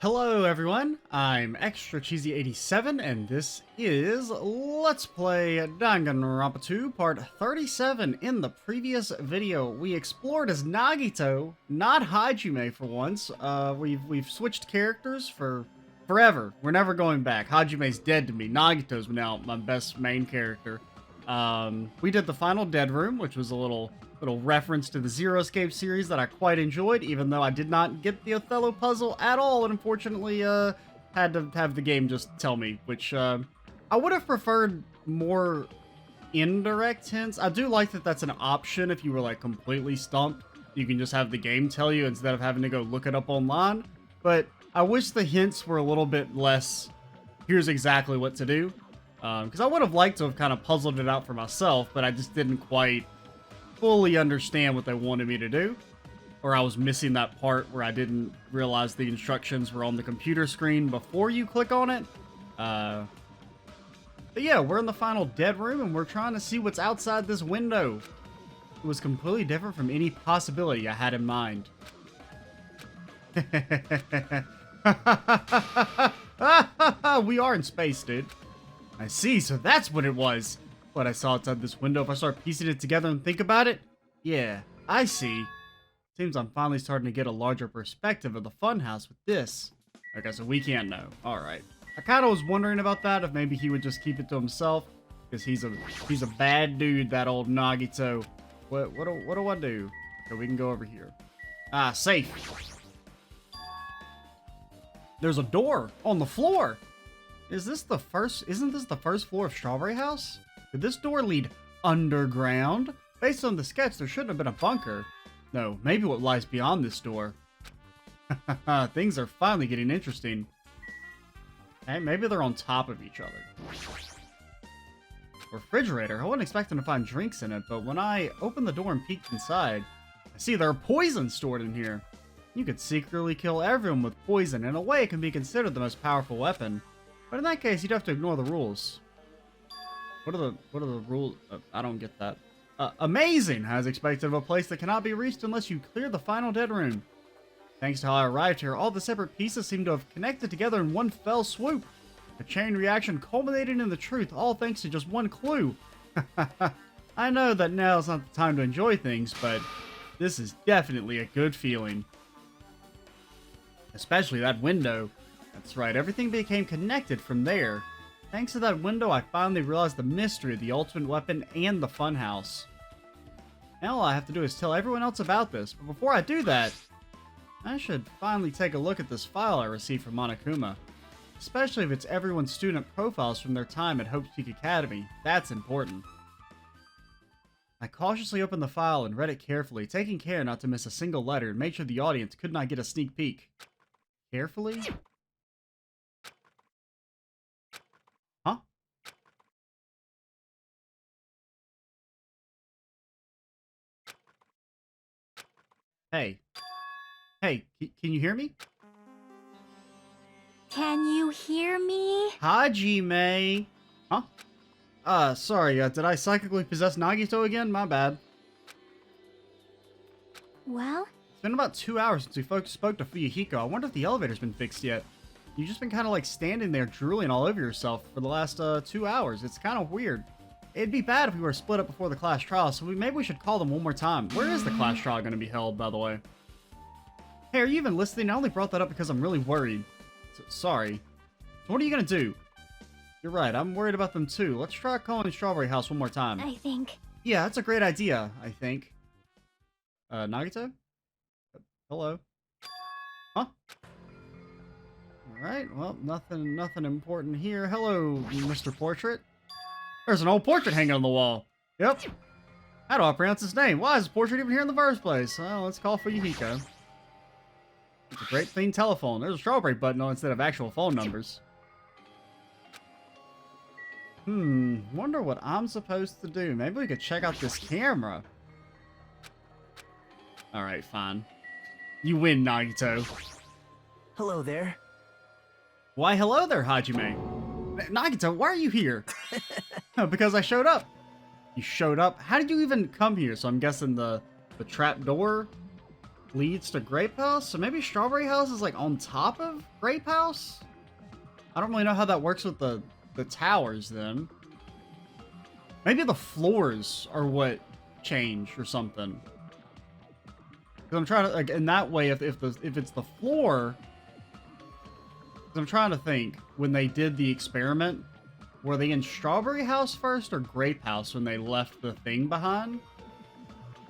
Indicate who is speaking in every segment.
Speaker 1: Hello everyone, I'm Extra Cheesy 87 and this is Let's Play Danganronpa 2 Part 37. In the previous video, we explored as Nagito, not Hajime for once. We've switched characters for forever. We're never going back. Hajime's dead to me. Nagito's now my best main character. We did the final dead room, which was a little reference to the Zero Escape series that I quite enjoyed, even though I did not get the Othello puzzle at all, and unfortunately had to have the game just tell me, which I would have preferred more indirect hints. I do like that that's an option if you were like completely stumped. You can just have the game tell you instead of having to go look it up online, but I wish the hints were a little bit less, here's exactly what to do, because I would have liked to have kind of puzzled it out for myself, but I just didn't quite fully understand what they wanted me to do, or I was missing that part where I didn't realize the instructions were on the computer screen before you click on it. But yeah, we're in the final dead room and we're trying to see what's outside this window. It was completely different from any possibility I had in mind. We are in space, dude. I see, so that's what it was. What I saw outside this window, if I start piecing it together and think about it, yeah, I see. Seems I'm finally starting to get a larger perspective of the funhouse with this. Okay, so we can't know. Alright. I kind of was wondering about that, if maybe he would just keep it to himself, because he's a bad dude, that old Nagito. What do I do? Okay, we can go over here. Ah, safe. There's a door on the floor. Isn't this the first floor of Strawberry House? Could this door lead underground? Based on the sketch, there shouldn't have been a bunker. No, maybe what lies beyond this door. Things are finally getting interesting. Hey, maybe they're on top of each other. Refrigerator. I wasn't expecting to find drinks in it, but when I opened the door and peeked inside, I see there are poisons stored in here. You could secretly kill everyone with poison. In a way, it can be considered the most powerful weapon. But in that case, you'd have to ignore the rules. What are the rules? I don't get that. Amazing, as expected of a place that cannot be reached unless you clear the final dead room. Thanks to how I arrived here, all the separate pieces seem to have connected together in one fell swoop. A chain reaction culminated in the truth, all thanks to just one clue. I know that now is not the time to enjoy things, but this is definitely a good feeling. Especially that window. That's right, everything became connected from there. Thanks to that window, I finally realized the mystery of the ultimate weapon and the funhouse. Now all I have to do is tell everyone else about this, but before I do that, I should finally take a look at this file I received from Monokuma. Especially if it's everyone's student profiles from their time at Hope's Peak Academy. That's important. I cautiously opened the file and read it carefully, taking care not to miss a single letter and made sure the audience could not get a sneak peek. Carefully? Huh? Hey. Hey, can you hear me?
Speaker 2: Can you hear me?
Speaker 1: Hajime! Huh? Sorry, did I psychically possess Nagito again? My bad.
Speaker 2: Well?
Speaker 1: It's been about 2 hours since we spoke to Fuyuhiko. I wonder if the elevator's been fixed yet. You've just been kind of like standing there drooling all over yourself for the last 2 hours. It's kind of weird. It'd be bad if we were split up before the class trial, so maybe we should call them one more time. Where is the class trial going to be held, by the way? Hey, are you even listening? I only brought that up because I'm really worried. Sorry. So what are you going to do? You're right, I'm worried about them too. Let's try calling Strawberry House one more time.
Speaker 2: I think.
Speaker 1: Yeah, that's a great idea, I think. Nagito? Hello? Huh? Alright, well, nothing important here. Hello, Mr. Portrait. There's an old portrait hanging on the wall. Yep. How do I pronounce his name? Why is this portrait even here in the first place? Well, let's call Fuyuhiko. It's a great clean telephone. There's a strawberry button on instead of actual phone numbers. Wonder what I'm supposed to do. Maybe we could check out this camera. Alright, fine. You win, Nagito.
Speaker 3: Hello there.
Speaker 1: Why, hello there, Hajime. Nagito, why are you here? Because I showed up. You showed up? How did you even come here? So I'm guessing the trap door leads to Grape House. So maybe Strawberry House is like on top of Grape House? I don't really know how that works with the towers then. Maybe the floors are what change or something. Because I'm trying to, like, in that way, if it's the floor, because I'm trying to think, when they did the experiment, were they in Strawberry House first or Grape House when they left the thing behind?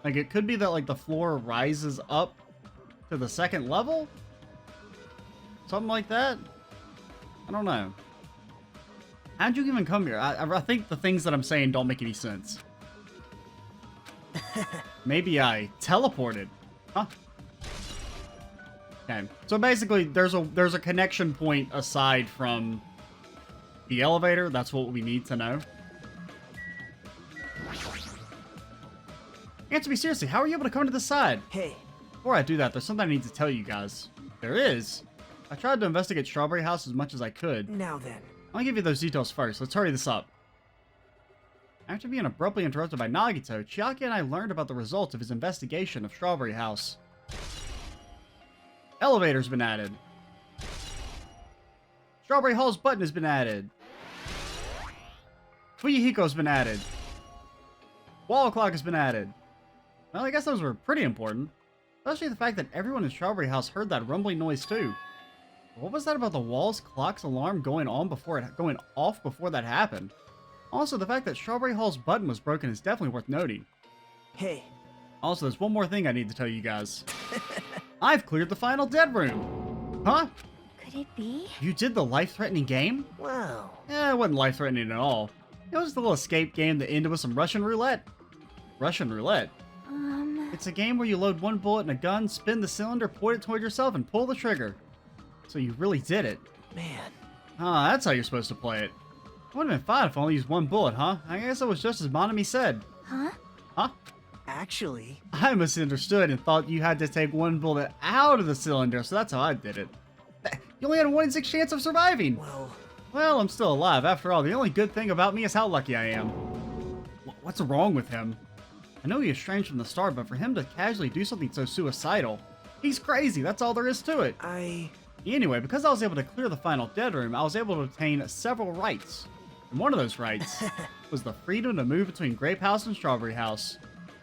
Speaker 1: Like, it could be that, like, the floor rises up to the second level? Something like that? I don't know. How'd you even come here? I think the things that I'm saying don't make any sense. Maybe I teleported. Huh? Okay. So basically, there's a connection point aside from the elevator. That's what we need to know. Answer me seriously, how are you able to come to the side?
Speaker 3: Hey.
Speaker 1: Before I do that, there's something I need to tell you guys. There is. I tried to investigate Strawberry House as much as I could.
Speaker 3: Now then.
Speaker 1: I'll give you those details first. Let's hurry this up. After being abruptly interrupted by Nagito, Chiaki and I learned about the results of his investigation of Strawberry House. Elevator's been added. Strawberry Hall's button has been added. Fuyuhiko's been added. Wall clock has been added. Well, I guess those were pretty important. Especially the fact that everyone in Strawberry House heard that rumbling noise too. What was that about the wall's clock's alarm going off before that happened? Also, the fact that Strawberry Hall's button was broken is definitely worth noting.
Speaker 3: Hey.
Speaker 1: Also, there's one more thing I need to tell you guys. I've cleared the final dead room. Huh?
Speaker 2: Could it be?
Speaker 1: You did the life-threatening game?
Speaker 3: Wow.
Speaker 1: Yeah, it wasn't life-threatening at all. It was the little escape game that ended with some Russian roulette. Russian roulette? It's a game where you load one bullet in a gun, spin the cylinder, point it toward yourself, and pull the trigger. So you really did it.
Speaker 3: Man.
Speaker 1: Ah, that's how you're supposed to play it. It would have been fine if I only used one bullet, huh? I guess it was just as Monami said.
Speaker 2: Huh?
Speaker 1: Huh?
Speaker 3: Actually...
Speaker 1: I misunderstood and thought you had to take one bullet out of the cylinder, so that's how I did it. You only had a 1 in 6 chance of surviving. Well, I'm still alive. After all, the only good thing about me is how lucky I am. What's wrong with him? I know he is strange from the start, but for him to casually do something so suicidal, he's crazy. That's all there is to it. Anyway, because I was able to clear the final dead room, I was able to obtain several rights. And one of those rights was the freedom to move between Grape House and Strawberry House.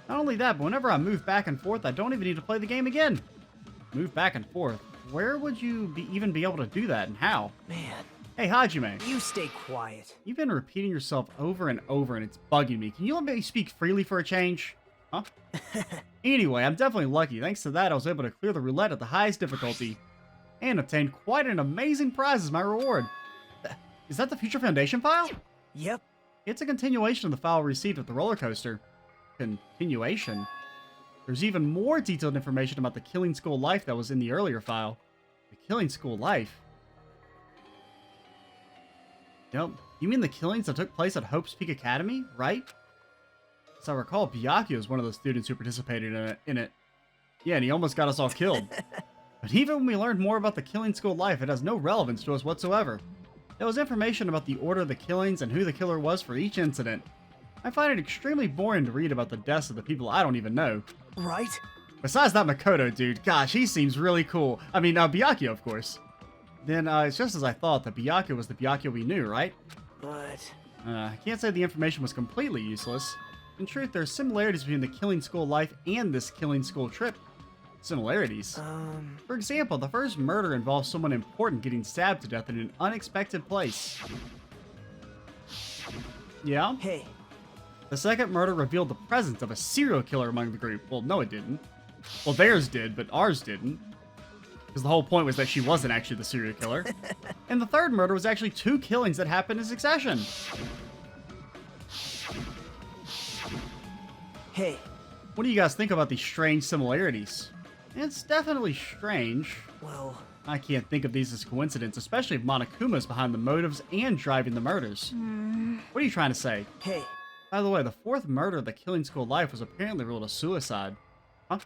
Speaker 1: Not only that, but whenever I move back and forth, I don't even need to play the game again. Move back and forth. Where would you even be able to do that, and how?
Speaker 3: Man.
Speaker 1: Hey, Hajime.
Speaker 3: You stay quiet.
Speaker 1: You've been repeating yourself over and over, and it's bugging me. Can you let me speak freely for a change? Huh? Anyway, I'm definitely lucky. Thanks to that, I was able to clear the roulette at the highest difficulty. And obtained quite an amazing prize as my reward. Is that the Future Foundation file?
Speaker 3: Yep.
Speaker 1: It's a continuation of the file received at the roller coaster. Continuation? There's even more detailed information about the Killing School Life that was in the earlier file. The Killing School Life? Yep. You mean the killings that took place at Hope's Peak Academy, right? As I recall, Byakuya was one of the students who participated in it. Yeah, and he almost got us all killed. But even when we learned more about the Killing School Life, it has no relevance to us whatsoever. There was information about the order of the killings and who the killer was for each incident. I find it extremely boring to read about the deaths of the people I don't even know.
Speaker 3: Right?
Speaker 1: Besides that Makoto dude, gosh, he seems really cool. I mean, Byakuya, of course. Then, it's just as I thought, that Byakuya was the Byakuya we knew, right?
Speaker 3: But...
Speaker 1: I can't say the information was completely useless. In truth, there are similarities between the Killing School Life and this Killing School trip. Similarities. For example, the first murder involves someone important getting stabbed to death in an unexpected place. Yeah?
Speaker 3: Hey.
Speaker 1: The second murder revealed the presence of a serial killer among the group. Well, no, it didn't. Well, theirs did, but ours didn't. Because the whole point was that she wasn't actually the serial killer. And the third murder was actually 2 killings that happened in succession.
Speaker 3: Hey.
Speaker 1: What do you guys think about these strange similarities? It's definitely strange.
Speaker 3: Well...
Speaker 1: I can't think of these as coincidence, especially if Monokuma's behind the motives and driving the murders. What are you trying to say?
Speaker 3: Hey.
Speaker 1: By the way, the 4th murder of the Killing School Life was apparently ruled a suicide. Huh?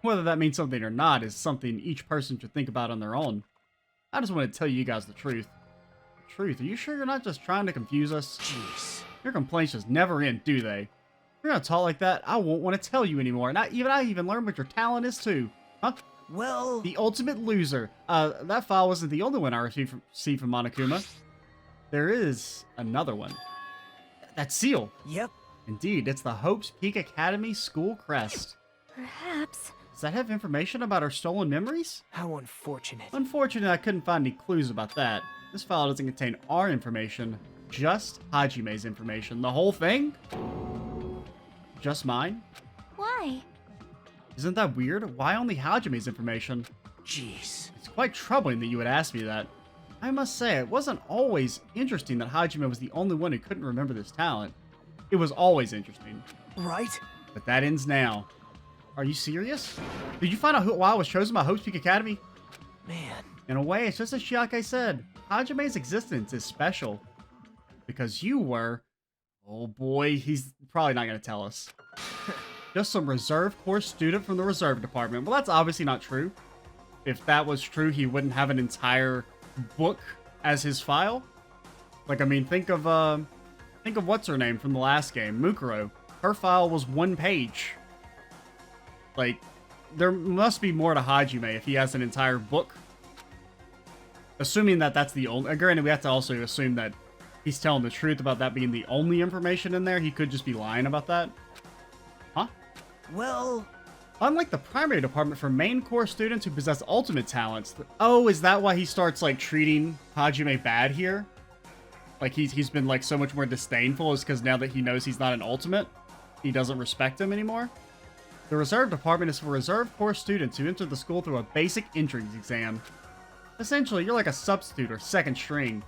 Speaker 1: Whether that means something or not is something each person should think about on their own. I just want to tell you guys the truth. The truth? Are you sure you're not just trying to confuse us?
Speaker 3: Jeez.
Speaker 1: Your complaints just never end, do they? You're gonna talk like that, I won't want to tell you anymore. And I even learned what your talent is too. Huh?
Speaker 3: Well,
Speaker 1: The ultimate loser. That file wasn't the only one I received from Monokuma. There is another one. That seal.
Speaker 3: yep.
Speaker 1: Indeed, it's the Hope's Peak Academy school crest.
Speaker 2: Perhaps.
Speaker 1: Does that have information about our stolen memories?
Speaker 3: How unfortunate.
Speaker 1: Unfortunately, I couldn't find any clues about that. This file doesn't contain our information, just Hajime's information. The whole thing? Just mine?
Speaker 2: Why?
Speaker 1: Isn't that weird? Why only Hajime's information?
Speaker 3: Jeez.
Speaker 1: It's quite troubling that you would ask me that. I must say, it wasn't always interesting that Hajime was the only one who couldn't remember this talent. It was always interesting.
Speaker 3: Right?
Speaker 1: But that ends now. Are you serious? Did you find out why I was chosen by Hope's Peak Academy?
Speaker 3: Man.
Speaker 1: In a way, it's just as Shiake said. Hajime's existence is special. Because you were... Oh boy, he's probably not going to tell us. Just some reserve course student from the reserve department. Well, that's obviously not true. If that was true, he wouldn't have an entire book as his file. Like, I mean, think of what's her name from the last game, Mukuro. Her file was 1 page. Like, there must be more to Hajime if he has an entire book. Assuming that that's the only... Granted, we have to also assume that he's telling the truth about that being the only information in there. He could just be lying about that. Huh?
Speaker 3: Well,
Speaker 1: Unlike the primary department for main core students who possess ultimate talents... Oh, is that why he starts, like, treating Hajime bad here? Like, he's been, like, so much more disdainful is because now that he knows he's not an ultimate, he doesn't respect him anymore? The reserve department is for reserve core students who enter the school through a basic entrance exam. Essentially, you're like a substitute or second string.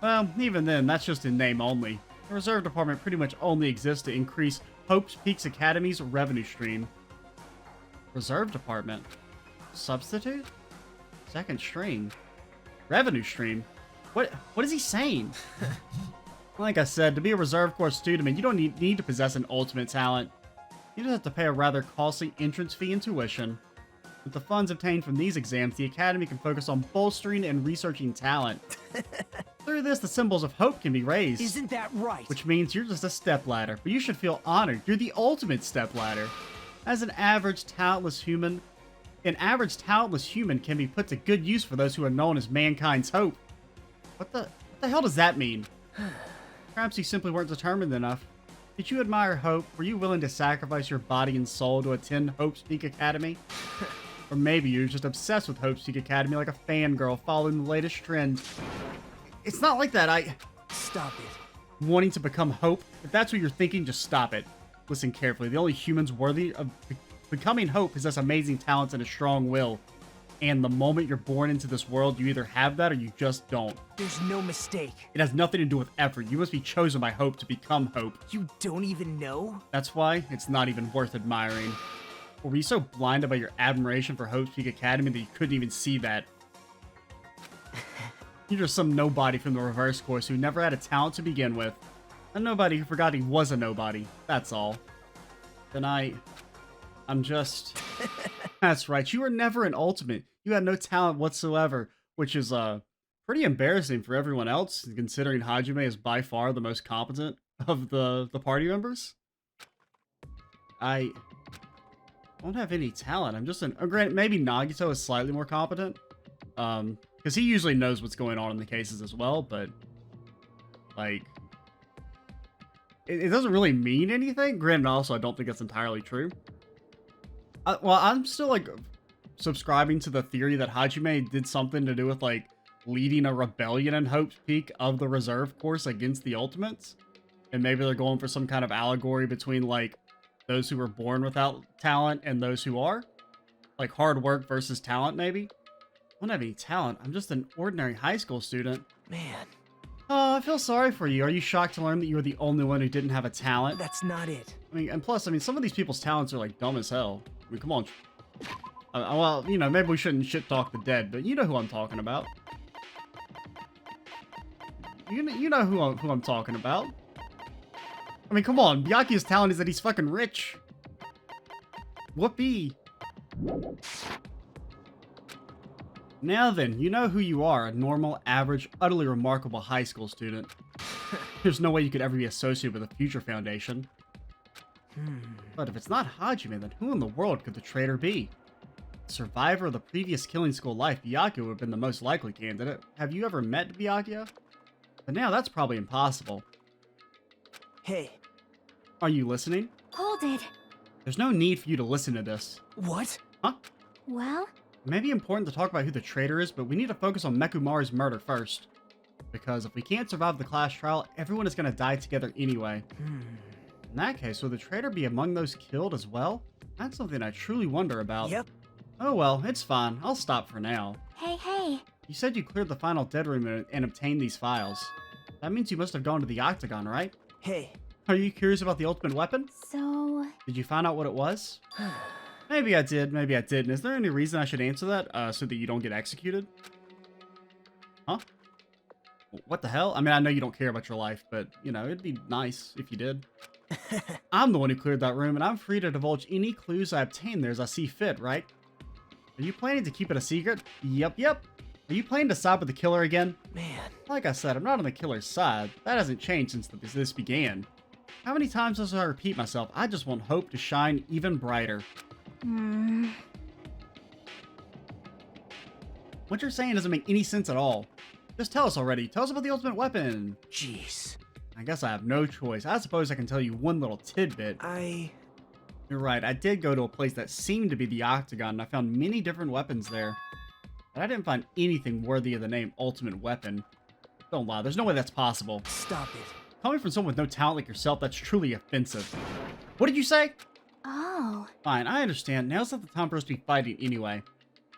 Speaker 1: Well, even then, that's just in name only. The reserve department pretty much only exists to increase Hope's Peaks Academy's revenue stream. Reserve department? Substitute? Second string? Revenue stream? What is he saying? Like I said, to be a reserve course student, you don't need to possess an ultimate talent. You just have to pay a rather costly entrance fee and tuition. With the funds obtained from these exams, the Academy can focus on bolstering and researching talent. Through this, the symbols of hope can be raised.
Speaker 3: isn't that right?
Speaker 1: Which means you're just a stepladder, but you should feel honored. You're the ultimate stepladder. As an average talentless human can be put to good use for those who are known as mankind's hope. What the hell does that mean? Perhaps you simply weren't determined enough. Did you admire Hope? Were you willing to sacrifice your body and soul to attend Hope's Peak Academy? Or maybe you're just obsessed with Hope's Peak Academy like a fangirl following the latest trend. It's not like that,
Speaker 3: Stop it.
Speaker 1: wanting to become Hope. If that's what you're thinking, just stop it. Listen carefully. The only humans worthy of becoming Hope possess amazing talents and a strong will. And the moment you're born into this world, you either have that or you just don't.
Speaker 3: There's no mistake.
Speaker 1: It has nothing to do with effort. You must be chosen by Hope to become Hope.
Speaker 3: You don't even know?
Speaker 1: That's why it's not even worth admiring. Or were you so blinded by your admiration for Hope's Peak Academy that you couldn't even see that? You're just some nobody from the reverse course who never had a talent to begin with. A nobody who forgot he was a nobody. That's all. Then I'm just... That's right, you were never an ultimate. You had no talent whatsoever, which is pretty embarrassing for everyone else, considering Hajime is by far the most competent of the party members. I don't have any talent. I'm just granted, maybe Nagito is slightly more competent, because he usually knows what's going on in the cases as well, but like it doesn't really mean anything. Granted, also I don't think that's entirely true. Well, I'm still like subscribing to the theory that Hajime did something to do with like leading a rebellion in Hope's Peak of the reserve course against the Ultimates. And maybe they're going for some kind of allegory between like those who were born without talent and those who are. Like hard work versus talent, maybe. I don't have any talent. I'm just an ordinary high school student.
Speaker 3: Man,
Speaker 1: Oh, I feel sorry for you. Are you shocked to learn that you were the only one who didn't have a talent?
Speaker 3: that's not it.
Speaker 1: I mean, and plus, I mean, some of these people's talents are like dumb as hell. I mean, come on. Well, you know, maybe we shouldn't shit talk the dead, but you know who I'm talking about. You know who I'm talking about. I mean, come on. Byakuya's talent is that he's fucking rich. Whoopee. Now then, you know who you are, a normal, average, utterly remarkable high school student. There's no way you could ever be associated with a future foundation. But if it's not Hajime, then who in the world could the traitor be? Survivor of the previous killing school life, Byakuya would have been the most likely candidate. Have you ever met Byakuya? But now that's probably impossible.
Speaker 3: Hey.
Speaker 1: Are you listening?
Speaker 2: Hold it.
Speaker 1: There's no need for you to listen to this.
Speaker 3: What?
Speaker 1: Huh?
Speaker 2: Well,
Speaker 1: It may be important to talk about who the traitor is, but we need to focus on Mekumaru's murder first. Because if we can't survive the class trial, everyone is going to die together anyway. In that case, will the traitor be among those killed as well? That's something I truly wonder about.
Speaker 3: Yep.
Speaker 1: Oh well, it's fine. I'll stop for now.
Speaker 2: hey.
Speaker 1: You said you cleared the final dead room and obtained these files. That means you must have gone to the Octagon, right?
Speaker 3: Hey.
Speaker 1: Are you curious about the ultimate weapon?
Speaker 2: So,
Speaker 1: Did you find out what it was? Maybe I did, maybe I didn't. Is there any reason I should answer that, so that you don't get executed? Huh? What the hell? I mean, I know you don't care about your life, but, you know, it'd be nice if you did. I'm the one who cleared that room, and I'm free to divulge any clues I obtain there as I see fit, right? Are you planning to keep it a secret? Yep. Are you planning to side with the killer again?
Speaker 3: Man.
Speaker 1: Like I said, I'm not on the killer's side. That hasn't changed since this began. How many times must I repeat myself? I just want hope to shine even brighter. What you're saying doesn't make any sense at all. Just tell us already. Tell us about the ultimate weapon.
Speaker 3: Jeez.
Speaker 1: I guess I have no choice. I suppose I can tell you one little tidbit. You're right, I did go to a place that seemed to be the Octagon, and I found many different weapons there. But I didn't find anything worthy of the name Ultimate Weapon. Don't lie, there's no way that's possible.
Speaker 3: Stop it.
Speaker 1: Coming from someone with no talent like yourself, that's truly offensive. What did you say?
Speaker 2: oh.
Speaker 1: Fine, I understand. Now's not the time for us to be fighting anyway.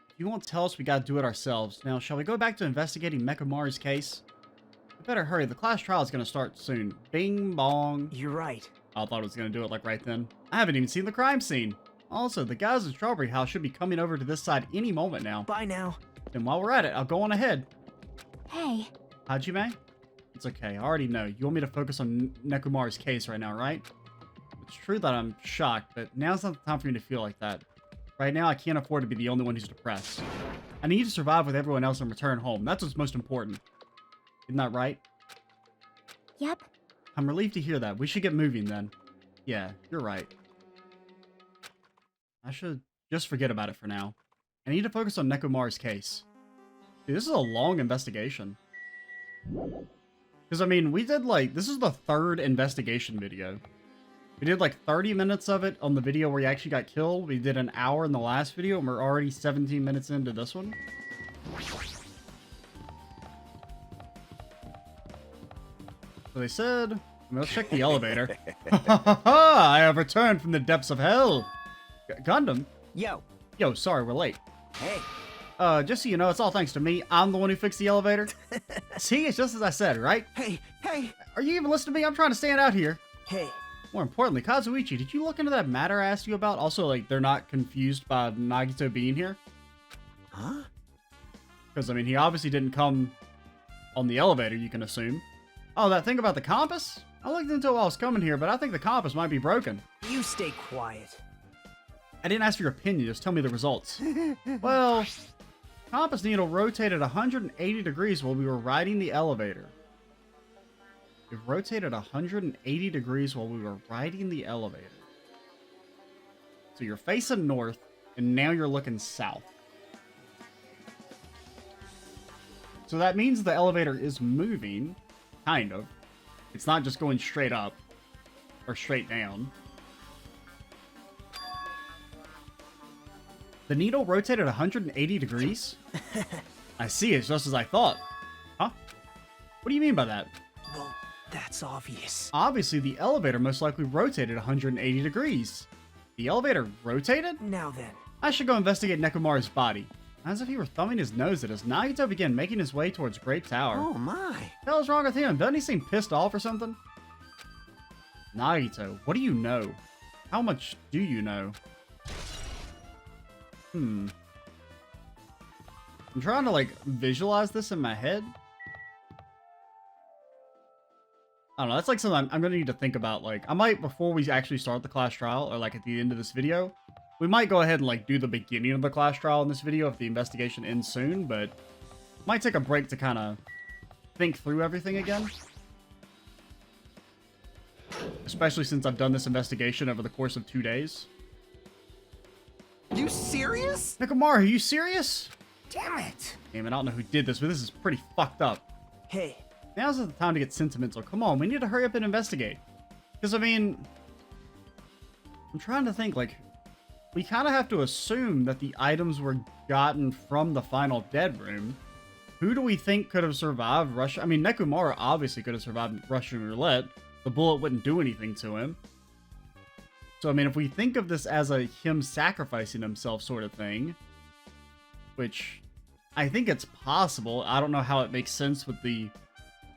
Speaker 1: If you won't tell us, we gotta do it ourselves. Now, shall we go back to investigating Mekumaru's case? We better hurry, the class trial is gonna start soon. Bing bong.
Speaker 3: You're right.
Speaker 1: I thought it was gonna do it like right then. I haven't even seen the crime scene. Also, the guys in Strawberry House should be coming over to this side any moment now.
Speaker 3: Bye now.
Speaker 1: Then while we're at it, I'll go on ahead.
Speaker 2: Hey.
Speaker 1: Hajime? It's okay, I already know. You want me to focus on Nekumaru's case right now, right? It's true that I'm shocked, but now's not the time for me to feel like that. Right now, I can't afford to be the only one who's depressed. I need to survive with everyone else and return home. That's what's most important. Isn't that right?
Speaker 2: Yep.
Speaker 1: I'm relieved to hear that. We should get moving then. Yeah, you're right. I should just forget about it for now. I need to focus on Nekumaru's case. Dude, this is a long investigation. Because, I mean, we did, like, this is the third investigation video. We did, like, 30 minutes of it on the video where he actually got killed. We did an hour in the last video, and we're already 17 minutes into this one. So they said, I mean, let's check the elevator. I have returned from the depths of hell. Gundam?
Speaker 3: Yo.
Speaker 1: Yo, sorry, we're late.
Speaker 3: Hey.
Speaker 1: Just so you know, it's all thanks to me. I'm the one who fixed the elevator. See, it's just as I said, right?
Speaker 3: Hey.
Speaker 1: Are you even listening to me? I'm trying to stand out here.
Speaker 3: Hey.
Speaker 1: More importantly, Kazuichi, did you look into that matter I asked you about? Also, like, they're not confused by Nagito being here?
Speaker 3: Huh?
Speaker 1: Because, I mean, he obviously didn't come on the elevator, you can assume. Oh, that thing about the compass? I looked into it while I was coming here, but I think the compass might be broken.
Speaker 3: You stay quiet.
Speaker 1: I didn't ask for your opinion, just tell me the results. Well, compass needle rotated 180 degrees while we were riding the elevator. It rotated 180 degrees while we were riding the elevator. So you're facing north, and now you're looking south. So that means the elevator is moving, kind of. It's not just going straight up, or straight down. The needle rotated 180 degrees? I see, it's just as I thought. Huh? What do you mean by that?
Speaker 3: Well, that's obvious.
Speaker 1: Obviously, the elevator most likely rotated 180 degrees. The elevator rotated?
Speaker 3: Now then.
Speaker 1: I should go investigate Nekomaru's body. As if he were thumbing his nose at us, Nagito began making his way towards Great Tower.
Speaker 3: Oh my.
Speaker 1: What the hell's wrong with him? Doesn't he seem pissed off or something? Nagito, what do you know? How much do you know? I'm trying to, like, visualize this in my head. I don't know, that's like something I'm gonna need to think about. Like, I might, before we actually start the class trial, or like at the end of this video, we might go ahead and like do the beginning of the class trial in this video if the investigation ends soon, but might take a break to kind of think through everything again. Especially since I've done this investigation over the course of 2 days.
Speaker 3: You serious?
Speaker 1: Nekomar, are you serious?
Speaker 3: Damn it.
Speaker 1: Damn it, I don't know who did this, but this is pretty fucked up.
Speaker 3: Hey,
Speaker 1: Now's the time to get sentimental. Come on, we need to hurry up and investigate. Because, I mean, I'm trying to think, like, we kind of have to assume that the items were gotten from the final dead room. Who do we think could have survived Russian? I mean, Nekomar obviously could have survived Russian roulette. The bullet wouldn't do anything to him. So, I mean, if we think of this as a him sacrificing himself sort of thing, which I think it's possible. I don't know how it makes sense with the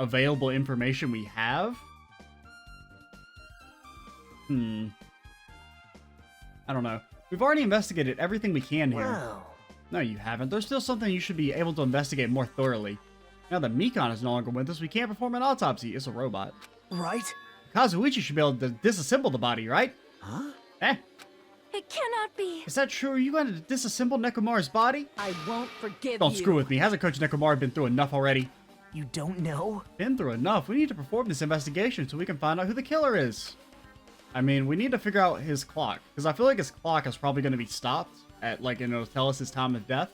Speaker 1: available information we have. I don't know. We've already investigated everything we can here.
Speaker 3: wow.
Speaker 1: No, you haven't. There's still something you should be able to investigate more thoroughly. Now that Mikon is no longer with us, we can't perform an autopsy. It's a robot.
Speaker 3: Right?
Speaker 1: Kazuichi should be able to disassemble the body, right?
Speaker 3: Huh?
Speaker 1: Eh?
Speaker 2: It cannot be.
Speaker 1: Is that true? Are you going to disassemble Nekomar's body?
Speaker 4: I won't forgive
Speaker 1: Don't
Speaker 4: you.
Speaker 1: screw with me. Hasn't Coach Nekomar been through enough already?
Speaker 3: You don't know?
Speaker 1: Been through enough. We need to perform this investigation so we can find out who the killer is. I mean, we need to figure out his clock. Because I feel like his clock is probably going to be stopped at, like, and it'll tell us his time of death.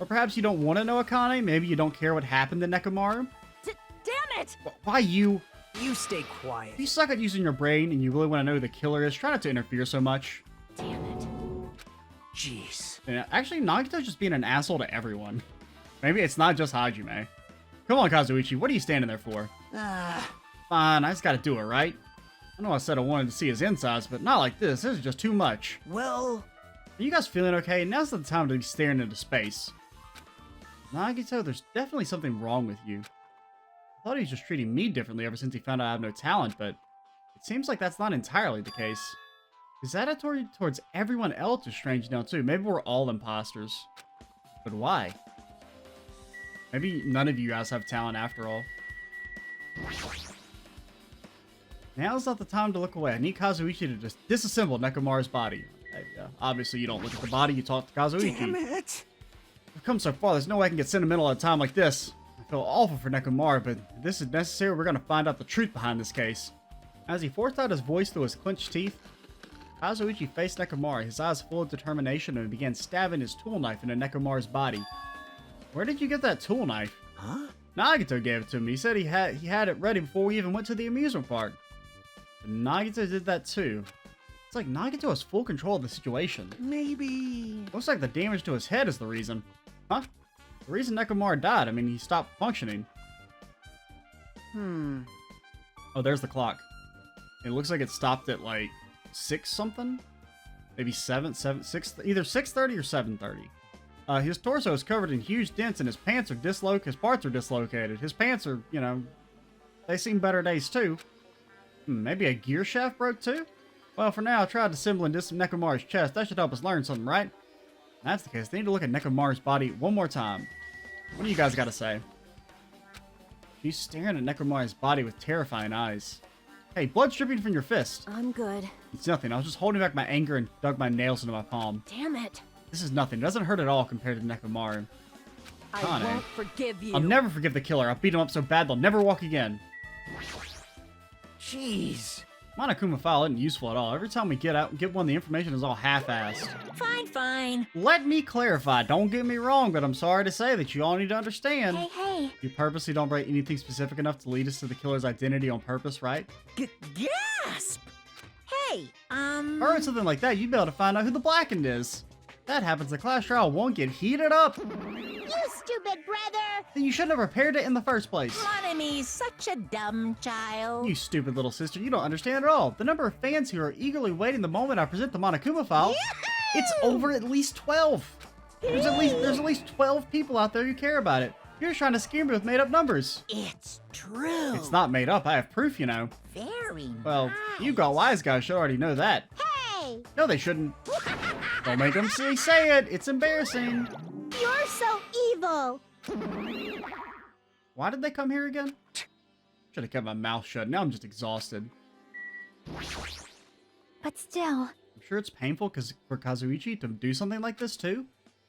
Speaker 1: Or perhaps you don't want to know, Akane. Maybe you don't care what happened to Nekomaru.
Speaker 4: Damn it!
Speaker 1: Why you?
Speaker 3: You stay quiet.
Speaker 1: If you suck at using your brain and you really want to know who the killer is, try not to interfere so much.
Speaker 2: Damn it.
Speaker 3: Jeez.
Speaker 1: And actually, Nagito's just being an asshole to everyone. Maybe it's not just Hajime. Come on, Kazuichi. What are you standing there for? Fine, I just gotta do it, right? I know I said I wanted to see his insides, but not like this. This is just too much.
Speaker 3: Well,
Speaker 1: Are you guys feeling okay? Now's the time to be staring into space. Nagito, there's definitely something wrong with you. I thought he was just treating me differently ever since he found out I have no talent, but it seems like that's not entirely the case. His attitude towards everyone else is strange now, too. Maybe we're all imposters. But why? Maybe none of you guys have talent after all. Now's not the time to look away. I need Kazuichi to just disassemble Nekomaru's body. Obviously, you don't look at the body, you talk to Kazuichi.
Speaker 3: damn it.
Speaker 1: We've come so far, there's no way I can get sentimental at a time like this. I feel awful for Nekomaru, but if this is necessary, we're going to find out the truth behind this case. As he forced out his voice through his clenched teeth, Kazuichi faced Nekomaru, his eyes full of determination, and began stabbing his tool knife into Nekomaru's body. Where did you get that tool knife?
Speaker 3: Huh?
Speaker 1: Nagito gave it to me. He said he had it ready before we even went to the amusement park. But Nagito did that too. It's like Nagito has full control of the situation.
Speaker 3: Maybe.
Speaker 1: Looks like the damage to his head is the reason. Huh? The reason Nekomaru died. I mean, he stopped functioning. Oh, there's the clock. It looks like it stopped at like 6 something? Maybe 6, either 6:30 or 7:30. His torso is covered in huge dents and his pants are his parts are dislocated. His pants are, you know, they seen better days too. Maybe a gear shaft broke too? Well, for now, I tried assembling this Nekomaru's chest. That should help us learn something, right? If that's the case, they need to look at Nekomaru's body one more time. What do you guys got to say? She's staring at Nekomaru's body with terrifying eyes. Hey, blood's dripping from your fist.
Speaker 2: I'm good.
Speaker 1: It's nothing. I was just holding back my anger and dug my nails into my palm.
Speaker 2: Damn it.
Speaker 1: This is nothing. It doesn't hurt at all compared to Nekomaru.
Speaker 4: I
Speaker 1: Kane.
Speaker 4: won't forgive you.
Speaker 1: I'll never forgive the killer. I'll beat him up so bad they'll never walk again.
Speaker 3: Jeez.
Speaker 1: Monokuma file isn't useful at all. Every time we get one, the information is all half-assed.
Speaker 4: Fine, fine.
Speaker 1: Let me clarify. Don't get me wrong, but I'm sorry to say that you all need to understand.
Speaker 2: Hey.
Speaker 1: You purposely don't write anything specific enough to lead us to the killer's identity on purpose, right?
Speaker 4: Gasp! Hey,
Speaker 1: Or something like that, you'd be able to find out who the blackened is. If that happens, the class trial won't get heated up.
Speaker 5: You stupid brother!
Speaker 1: Then you shouldn't have prepared it in the first place.
Speaker 4: Mon Amy's such a dumb child.
Speaker 1: You stupid little sister, you don't understand at all. The number of fans who are eagerly waiting the moment I present the Monokuma file, it's over at least 12. There's at least 12 people out there who care about it. You're just trying to scare me with made-up numbers.
Speaker 4: It's true.
Speaker 1: It's not made up, I have proof, you know.
Speaker 4: Very
Speaker 1: Well,
Speaker 4: nice.
Speaker 1: you got wise guys should already know that.
Speaker 5: Hey!
Speaker 1: No, they shouldn't. Don't make them say it. It's embarrassing.
Speaker 5: You're so evil!
Speaker 1: Why did they come here again? Should have kept my mouth shut. Now I'm just exhausted.
Speaker 2: But still.
Speaker 1: I'm sure it's painful for Kazuichi to do something like this too.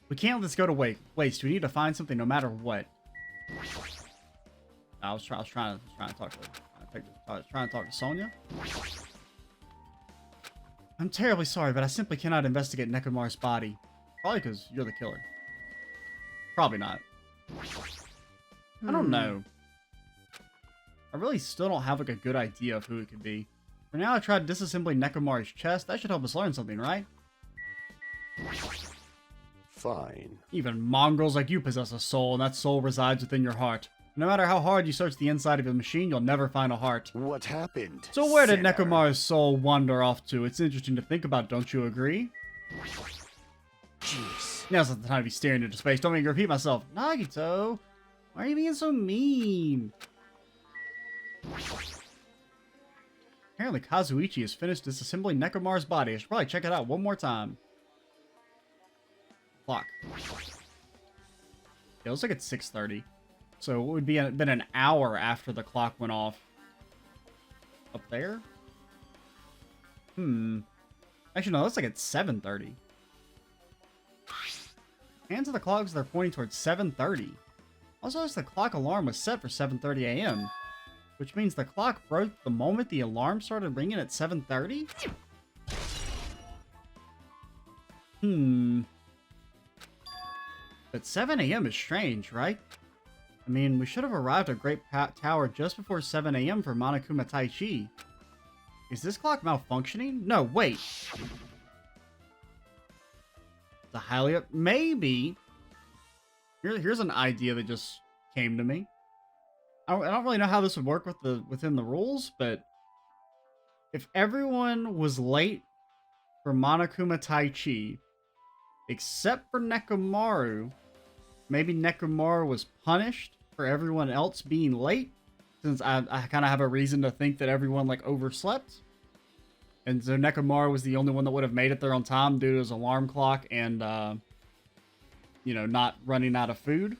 Speaker 1: We can't let this go to waste. We need to find something no matter what. I was trying to talk to her. Like, trying to talk to Sonya. I'm terribly sorry, but I simply cannot investigate Nekomaru's body. Probably because you're the killer. Probably not. I don't know. I really still don't have like a good idea of who it could be. For now, I tried disassembling Nekomaru's chest. That should help us learn something, right?
Speaker 6: Fine.
Speaker 1: Even mongrels like you possess a soul, and that soul resides within your heart. No matter how hard you search the inside of a machine, you'll never find a heart.
Speaker 6: What happened?
Speaker 1: So where did
Speaker 6: sinner?
Speaker 1: Nekomaru's soul wander off to? It's interesting to think about, don't you agree?
Speaker 3: Jeez.
Speaker 1: Now's not the time to be staring into space. Don't make me repeat myself. Nagito, why are you being so mean? Apparently Kazuichi has finished disassembling Nekomaru's body. I should probably check it out one more time. Clock. It looks like it's 6:30. So it would be been an hour after the clock went off. Up there? Actually, no, it looks like it's 7:30. Hands of the clocks, they're pointing towards 7:30. Also, the clock alarm was set for 7:30 a.m. Which means the clock broke the moment the alarm started ringing at 7:30? But 7 a.m. is strange, right? I mean, we should have arrived at Great Tower just before 7 a.m. for Monokuma Taichi. Is this clock malfunctioning? No, wait. The highly... Maybe. Here's an idea that just came to me. I don't really know how this would work within the rules, but if everyone was late for Monokuma Taichi, except for Nekomaru, maybe Nekomaru was punished for everyone else being late, since I kind of have a reason to think that everyone like overslept. And so Nekomaru was the only one that would have made it there on time due to his alarm clock and, you know, not running out of food.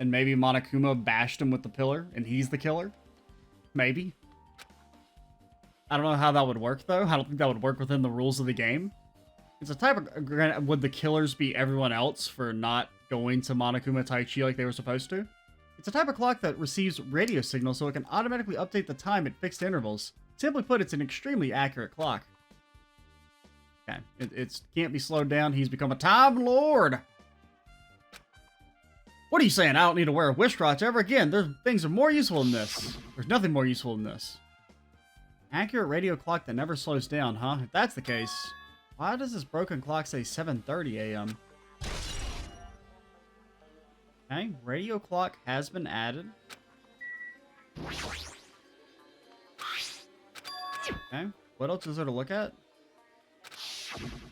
Speaker 1: And maybe Monokuma bashed him with the pillar, and he's the killer. Maybe. I don't know how that would work, though. I don't think that would work within the rules of the game. It's a type of... Would the killers be everyone else for not going to Monokuma Taichi like they were supposed to? It's a type of clock that receives radio signals so it can automatically update the time at fixed intervals. Simply put, it's an extremely accurate clock. Okay, it can't be slowed down. He's become a Time Lord! What are you saying? I don't need to wear a wristwatch ever again. There's things that are more useful than this. There's nothing more useful than this. Accurate radio clock that never slows down, huh? If that's the case, why does this broken clock say 7:30 a.m.? Okay, radio clock has been added. Okay, what else is there to look at?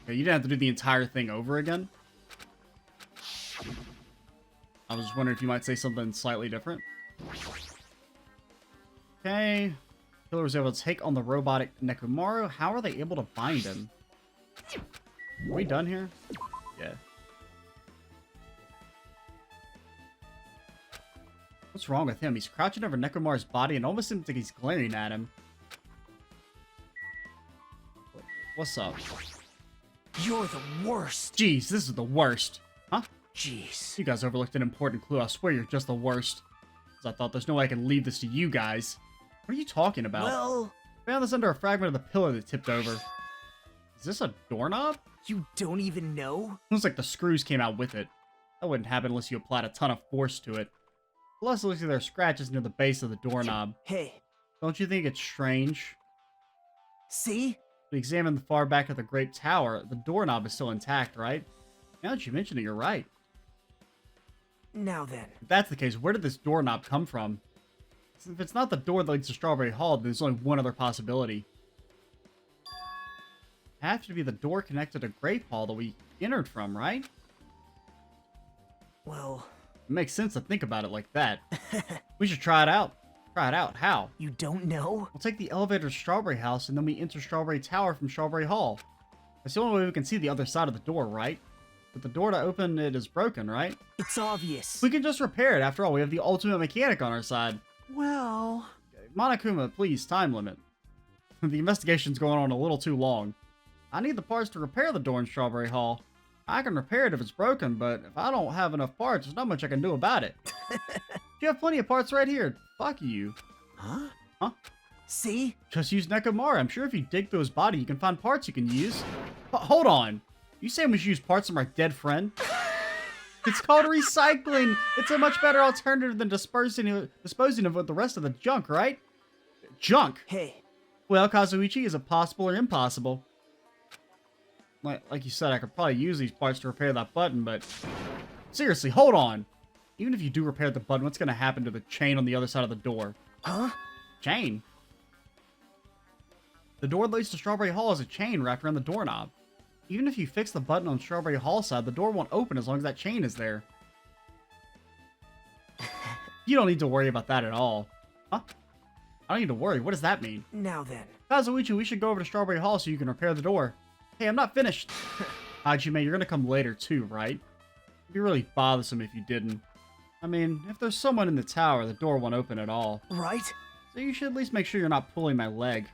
Speaker 1: Okay, you didn't have to do the entire thing over again. I was just wondering if you might say something slightly different. Okay. Killer was able to take on the robotic Nekomaru. How are they able to bind him? Are we done here? Yeah. What's wrong with him? He's crouching over Nekomaru's body and almost seems like he's glaring at him. What's up?
Speaker 3: You're the worst.
Speaker 1: Jeez, this is the worst. Huh?
Speaker 3: Jeez.
Speaker 1: You guys overlooked an important clue. I swear you're just the worst. Because I thought there's no way I can leave this to you guys. What are you talking about?
Speaker 3: Well,
Speaker 1: I found this under a fragment of the pillar that tipped over. Is this a doorknob?
Speaker 3: you don't even know?
Speaker 1: Looks like the screws came out with it. That wouldn't happen unless you applied a ton of force to it. Plus, it looks like there are scratches near the base of the doorknob.
Speaker 3: Hey,
Speaker 1: Don't you think it's strange?
Speaker 3: see?
Speaker 1: We examined the far back of the Great Tower. The doorknob is still intact, right? Now that you mention it, you're right.
Speaker 3: Now then.
Speaker 1: If that's the case, where did this doorknob come from? If it's not the door that leads to Strawberry Hall, then there's only one other possibility. It has to be the door connected to Grape Hall that we entered from, right?
Speaker 3: Well,
Speaker 1: It makes sense to think about it like that. We should try it out. Try it out. How?
Speaker 3: you don't know?
Speaker 1: We'll take the elevator to Strawberry House, and then we enter Strawberry Tower from Strawberry Hall. That's the only way we can see the other side of the door, right? But the door to open it is broken, right?
Speaker 3: It's obvious.
Speaker 1: We can just repair it. After all, we have the ultimate mechanic on our side.
Speaker 3: Well,
Speaker 1: Monokuma, please, time limit. The investigation's going on a little too long. I need the parts to repair the door in Strawberry Hall. I can repair it if it's broken, but if I don't have enough parts, there's not much I can do about it. You have plenty of parts right here. Fuck you.
Speaker 3: Huh?
Speaker 1: Huh?
Speaker 3: See?
Speaker 1: Just use Nekomara. I'm sure if you dig through his body, you can find parts you can use. Hold on. You saying we should use parts from our dead friend? It's called recycling. It's a much better alternative than disposing of the rest of the junk, right? Junk?
Speaker 3: Hey.
Speaker 1: Well, Kazuichi, is it possible or impossible? Like you said, I could probably use these parts to repair that button, but... Seriously, hold on. Even if you do repair the button, what's going to happen to the chain on the other side of the door?
Speaker 3: Huh?
Speaker 1: Chain? The door that leads to Strawberry Hall is a chain wrapped around the doorknob. Even if you fix the button on Strawberry Hall side, the door won't open as long as that chain is there. You don't need to worry about that at all. Huh? I don't need to worry. What does that mean?
Speaker 3: Now then.
Speaker 1: Kazuichi, we should go over to Strawberry Hall so you can repair the door. Hey, I'm not finished. Hajime, you're gonna come later too, right? It'd be really bothersome if you didn't. I mean, if there's someone in the tower, the door won't open at all.
Speaker 3: Right?
Speaker 1: So you should at least make sure you're not pulling my leg.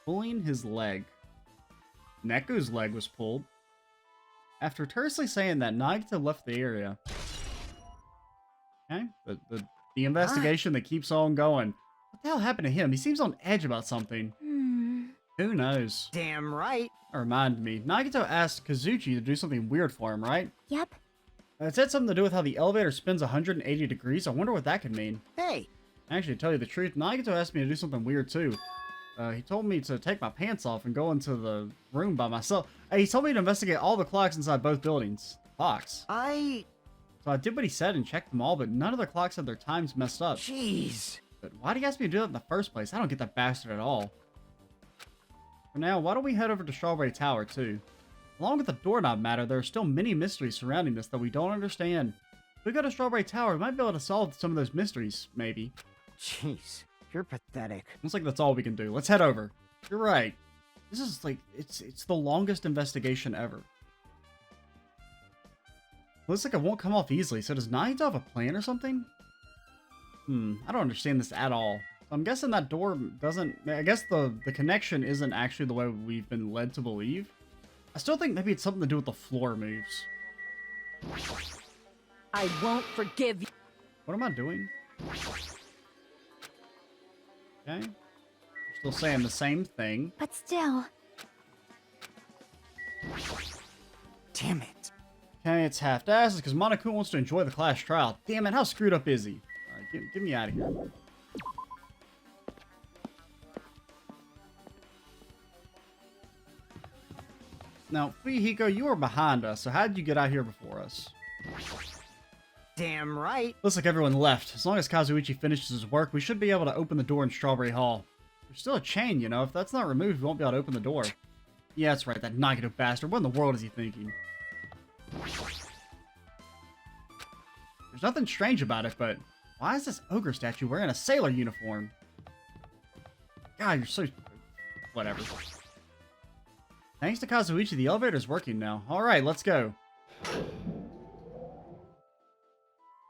Speaker 1: Pulling his leg. Neko's leg was pulled. After tersely saying that, Nagito left the area. Okay, the investigation that keeps on going. What the hell happened to him? He seems on edge about something. Who knows?
Speaker 3: Damn right.
Speaker 1: That reminded me. Nagito asked Kazuchi to do something weird for him, right?
Speaker 2: Yep.
Speaker 1: It said something to do with how the elevator spins 180 degrees. I wonder what that could mean.
Speaker 3: Hey.
Speaker 1: Actually, to tell you the truth, Nagito asked me to do something weird too. He told me to take my pants off and go into the room by myself. He told me to investigate all the clocks inside both buildings. Clocks. So I did what he said and checked them all, but none of the clocks had their times messed up.
Speaker 3: Jeez.
Speaker 1: But why did he ask me to do that in the first place? I don't get that bastard at all. For now, why don't we head over to Strawberry Tower too? Along with the doorknob matter, there are still many mysteries surrounding this that we don't understand. If we go to Strawberry Tower, we might be able to solve some of those mysteries, maybe.
Speaker 3: Jeez. You're pathetic.
Speaker 1: Looks like that's all we can do. Let's head over. You're right. This is like, it's the longest investigation ever. Looks like it won't come off easily. So does Nagito have a plan or something? I don't understand this at all. So I'm guessing that door doesn't... I guess the connection isn't actually the way we've been led to believe. I still think maybe it's something to do with the floor moves.
Speaker 4: I won't forgive you.
Speaker 1: What am I doing? Okay. Still saying the same thing.
Speaker 2: But still.
Speaker 3: Damn it.
Speaker 1: Okay, it's half-assed because Monokuma wants to enjoy the class trial. Damn it, how screwed up is he? Alright, get me out of here. Now, Fuyuhiko, you were behind us, so how did you get out here before us?
Speaker 3: Damn right.
Speaker 1: Looks like everyone left. As long as Kazuichi finishes his work, we should be able to open the door in Strawberry Hall. There's still a chain, you know. If that's not removed, we won't be able to open the door. Yeah, that's right, that Nagito bastard. What in the world is he thinking? There's nothing strange about it, but why is this ogre statue wearing a sailor uniform? God, you're so... whatever. Thanks to Kazuichi, the elevator's working now. Alright, let's go.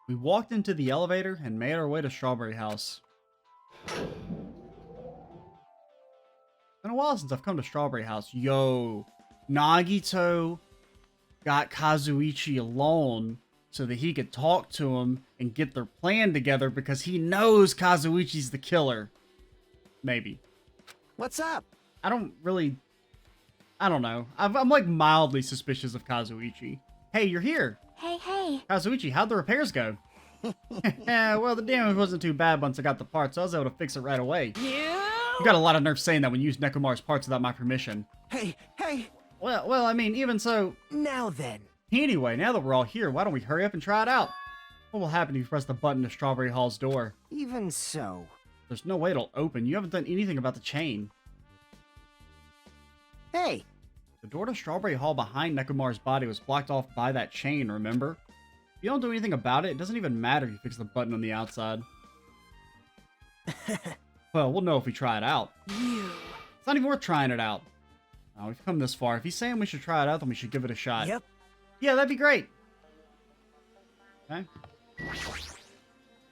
Speaker 1: We walked into the elevator and made our way to Strawberry House. It's been a while since I've come to Strawberry House. Yo, Nagito got Kazuichi alone so that he could talk to him and get their plan together because he knows Kazuichi's the killer. Maybe.
Speaker 3: What's up?
Speaker 1: I don't know. I'm like mildly suspicious of Kazuichi. Hey, you're here.
Speaker 2: Hey.
Speaker 1: Kazuichi, how'd the repairs go? Well, the damage wasn't too bad once I got the parts, so I was able to fix it right away. You got a lot of nerve saying that when you use Nekomara's parts without my permission.
Speaker 3: Hey.
Speaker 1: Well, I mean, even so...
Speaker 3: Now then.
Speaker 1: Anyway, now that we're all here, why don't we hurry up and try it out? What will happen if you press the button to Strawberry Hall's door?
Speaker 3: Even so.
Speaker 1: There's no way it'll open. You haven't done anything about the chain.
Speaker 3: Hey.
Speaker 1: The door to Strawberry Hall behind Nekomara's body was blocked off by that chain, remember? If you don't do anything about it, it doesn't even matter if you fix the button on the outside. Well, we'll know if we try it out. It's not even worth trying it out. Oh, we've come this far. If he's saying we should try it out, then we should give it a shot.
Speaker 3: Yep.
Speaker 1: Yeah, that'd be great. Okay.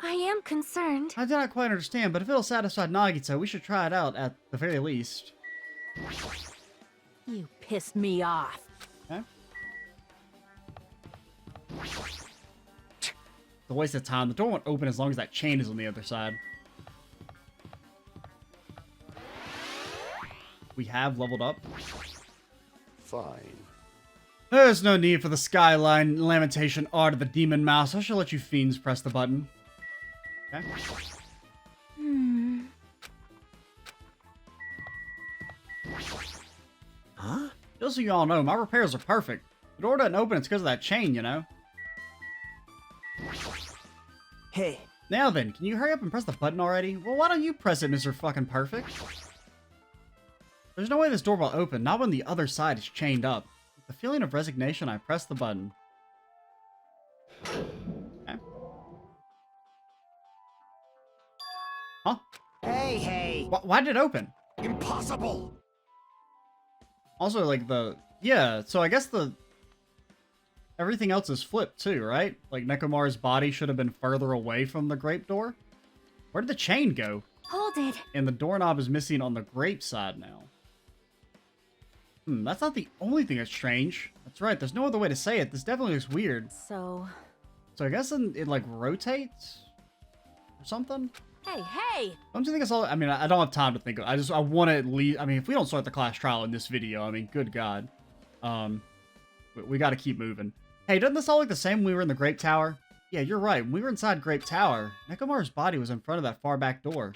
Speaker 2: I am concerned.
Speaker 1: I do not quite understand, but if it'll satisfy Nagito, we should try it out at the very least.
Speaker 4: You pissed me off.
Speaker 1: Okay. It's a waste of time. The door won't open as long as that chain is on the other side. We have leveled up.
Speaker 6: Fine.
Speaker 1: There's no need for the skyline lamentation art of the demon mouse. I shall let you fiends press the button. Okay.
Speaker 3: Huh?
Speaker 1: Just so you all know, my repairs are perfect. The door doesn't open, it's because of that chain, you know?
Speaker 3: Hey,
Speaker 1: Now then, can you hurry up and press the button already? Well, why don't you press it, Mr. Fucking Perfect? There's no way this door will open, not when the other side is chained up. With the feeling of resignation, I press the button. Okay. Huh?
Speaker 3: hey.
Speaker 1: Why did it open?
Speaker 6: Impossible!
Speaker 1: Also, like, yeah, so I guess everything else is flipped too, right? Like, Nekomaru's body should have been further away from the grape door. Where did the chain go?
Speaker 2: Hold it.
Speaker 1: And the doorknob is missing on the grape side now. That's not the only thing that's strange. That's right, there's no other way to say it. This definitely looks weird.
Speaker 4: So,
Speaker 1: So I guess it like, rotates? Or something?
Speaker 4: hey!
Speaker 1: Don't you think it's all... I mean, I don't have time to think of... I want to at least... I mean, if we don't start the class trial in this video, I mean, good God. We got to keep moving. Hey, doesn't this all look the same when we were in the Grape Tower? Yeah, you're right. When we were inside Grape Tower, Nekomaru's body was in front of that far back door.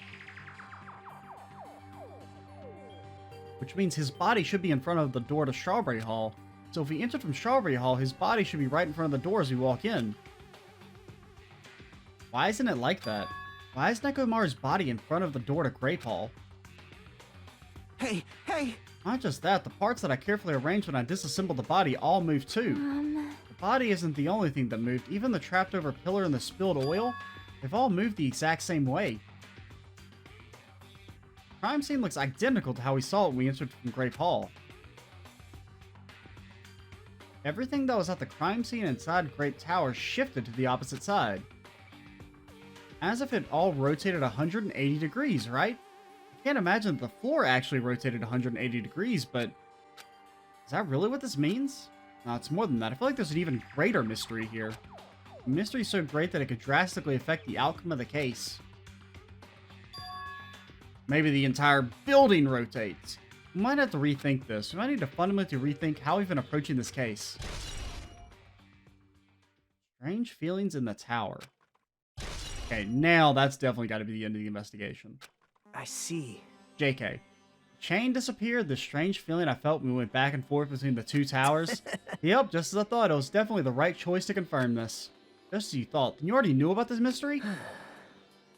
Speaker 1: Which means his body should be in front of the door to Strawberry Hall. So if we enter from Strawberry Hall, his body should be right in front of the door as we walk in. Why isn't it like that? Why is Nekomaru's body in front of the door to Grape Hall?
Speaker 3: Hey!
Speaker 1: Not just that, the parts that I carefully arranged when I disassembled the body all moved too. The body isn't the only thing that moved. Even the trapped over pillar and the spilled oil, they've all moved the exact same way. The crime scene looks identical to how we saw it when we entered from Grape Hall. Everything that was at the crime scene inside Grape Tower shifted to the opposite side. As if it all rotated 180 degrees, right? I can't imagine that the floor actually rotated 180 degrees, but... is that really what this means? No, it's more than that. I feel like there's an even greater mystery here. A mystery so great that it could drastically affect the outcome of the case. Maybe the entire building rotates. We might have to rethink this. We might need to fundamentally rethink how we've been approaching this case. Strange feelings in the tower. Okay, now that's definitely got to be the end of the investigation.
Speaker 3: I see.
Speaker 1: JK. Chain disappeared, the strange feeling I felt when we went back and forth between the two towers. Yep, just as I thought, it was definitely the right choice to confirm this. Just as you thought. You already knew about this mystery?